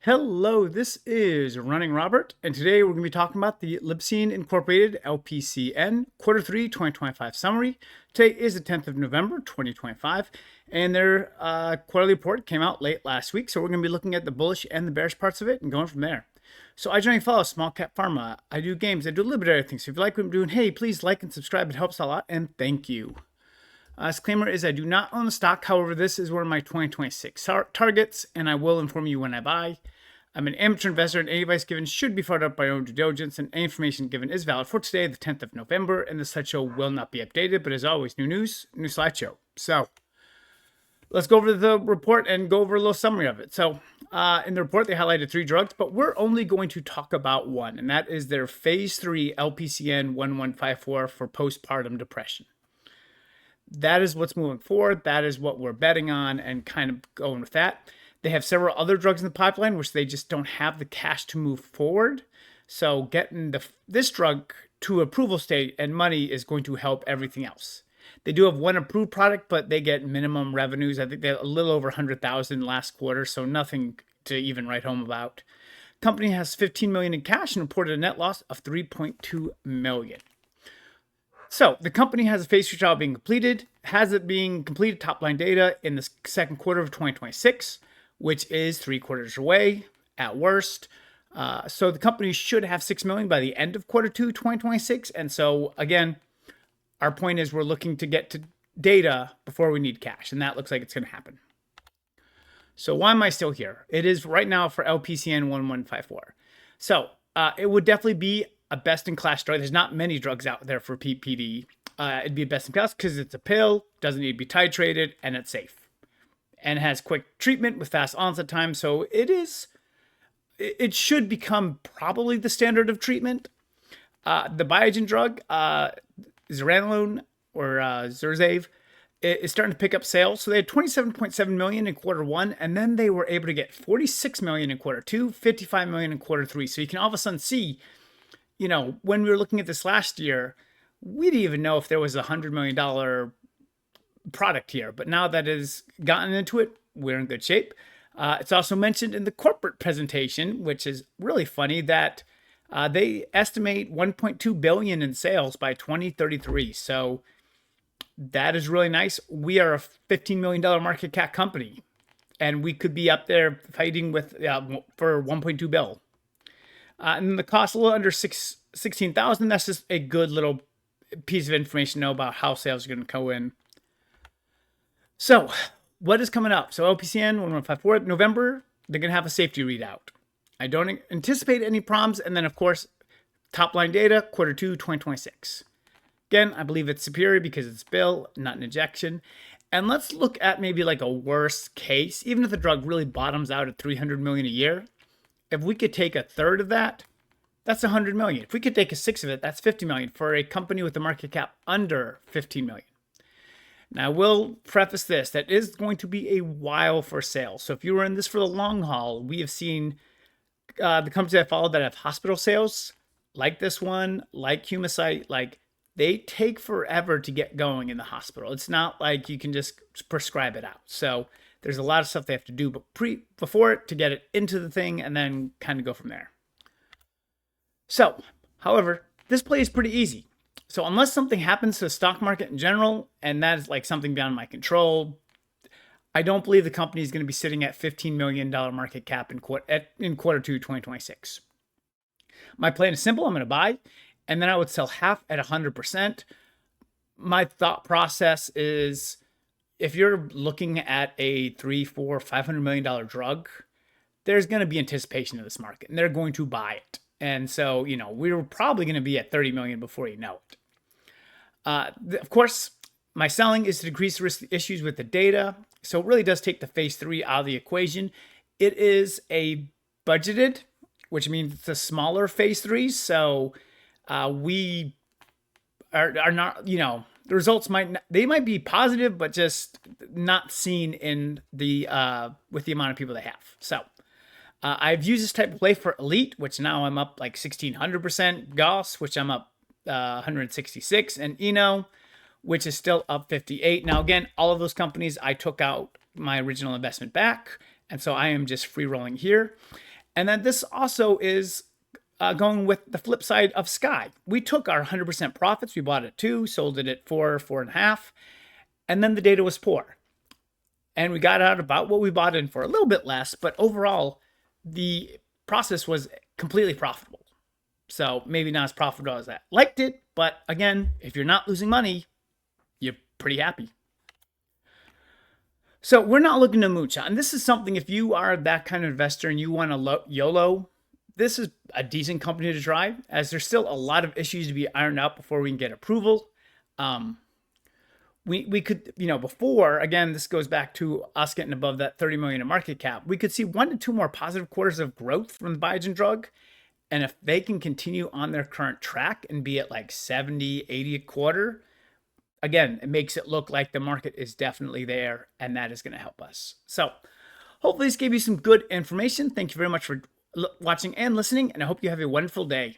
Hello, this is Running Robert, and today we're going to be talking about the Lipocine Incorporated LPCN Q3 2025 summary. Today is the 10th of November 2025, and their quarterly report came out late last week, so we're going to be looking at the bullish and the bearish parts of it and going from there. So I generally follow Small Cap Pharma. I do games, I do a little bit of everything, so if you like what I'm doing, hey, please like and subscribe. It helps a lot, and thank you. Disclaimer is I do not own the stock. However, this is one of my 2026 targets, and I will inform you when I buy. I'm an amateur investor, and any advice given should be followed up by your own due diligence, and any information given is valid for today, the 10th of November, and the slideshow will not be updated. But as always, new news, new slideshow. So let's go over the report and go over a little summary of it. So in the report, they highlighted 3 drugs, but we're only going to talk about one, and that is their phase 3 LPCN 1154 for postpartum depression. That is what's moving forward. That is what we're betting on and kind of going with that. They have several other drugs in the pipeline, which they just don't have the cash to move forward. So getting this drug to approval state and money is going to help everything else. They do have one approved product, but they get minimum revenues. I think they're a little over 100,000 last quarter, so nothing to even write home about. Company has 15 million in cash and reported a net loss of 3.2 million. So the company has a phase 3 trial being completed, has it being completed top-line data in the second quarter of 2026, which is 3 quarters away at worst. So the company should have 6 million by the end of quarter 2, 2026. And so again, our point is we're looking to get to data before we need cash, and that looks like it's going to happen. So why am I still here? It is right now for LPCN 1154. So it would definitely be a best-in-class drug. There's not many drugs out there for PPD. It'd be a best-in-class because it's a pill, doesn't need to be titrated, and it's safe. And has quick treatment with fast onset time. So it should become probably the standard of treatment. The Biogen drug, zuranolone or Zurzuvae, is starting to pick up sales. So they had 27.7 million in quarter 1, and then they were able to get 46 million in quarter 2, 55 million in quarter 3. So you can all of a sudden see, you know, when we were looking at this last year, we didn't even know if there was $100 million product here. But now that it has gotten into it, we're in good shape. It's also mentioned in the corporate presentation, which is really funny, that they estimate 1.2 billion in sales by 2033. So that is really nice. We are a $15 million market cap company, and we could be up there fighting with for 1.2 bill. And the cost a little under 16,000. That's just a good little piece of information to know about how sales are going to go in. So what is coming up? So LPCN 1154, November, they're going to have a safety readout. I don't anticipate any problems. And then, of course, top-line data, quarter 2, 2026. Again, I believe it's superior because it's pill, not an injection. And let's look at maybe like a worst case. Even if the drug really bottoms out at 300 million a year, if we could take a third of that, that's 100 million. If we could take a sixth of it, that's 50 million for a company with a market cap under 15 million. Now, I will preface this, that is going to be a while for sales. So if you were in this for the long haul, we have seen the companies I follow that have hospital sales, like this one, like Humacyte, like they take forever to get going in the hospital. It's not like you can just prescribe it out. So there's a lot of stuff they have to do before it to get it into the thing and then kind of go from there. So, however, this play is pretty easy. So unless something happens to the stock market in general, and that is like something beyond my control, I don't believe the company is going to be sitting at $15 million market cap in quarter 2, 2026. My plan is simple. I'm going to buy, and then I would sell half at 100%. My thought process is, if you're looking at a $300, $400, $500 million drug, there's going to be anticipation of this market, and they're going to buy it. And so, you know, we're probably going to be at 30 million before you know it. Of course, my selling is to decrease the risk issues with the data. So it really does take the phase 3 out of the equation. It is a budgeted, which means it's a smaller phase 3. So we are not, you know, the results might be positive, but just not seen in the with the amount of people they have. So I've used this type of play for Elite, which now I'm up like 1,600%. Gauss, which I'm up 166, and Eno, which is still up 58. Now, again, all of those companies, I took out my original investment back, and so I am just free rolling here. And then this also is going with the flip side of SKYE. We took our 100% profits. We bought it at 2, sold it at 4, 4.5, and then the data was poor. And we got out about what we bought in for, a little bit less, but overall, the process was completely profitable. So maybe not as profitable as I liked it, but again, if you're not losing money, you're pretty happy. So we're not looking to moonshot. And this is something, if you are that kind of investor and you want to YOLO, this is a decent company to try, as there's still a lot of issues to be ironed out before we can get approval. We could, before, again, this goes back to us getting above that 30 million in market cap, we could see 1 to 2 more positive quarters of growth from the Biogen drug. And if they can continue on their current track and be at like 70, 80 a quarter, again, it makes it look like the market is definitely there, and that is going to help us. So hopefully this gave you some good information. Thank you very much for watching and listening, and I hope you have a wonderful day.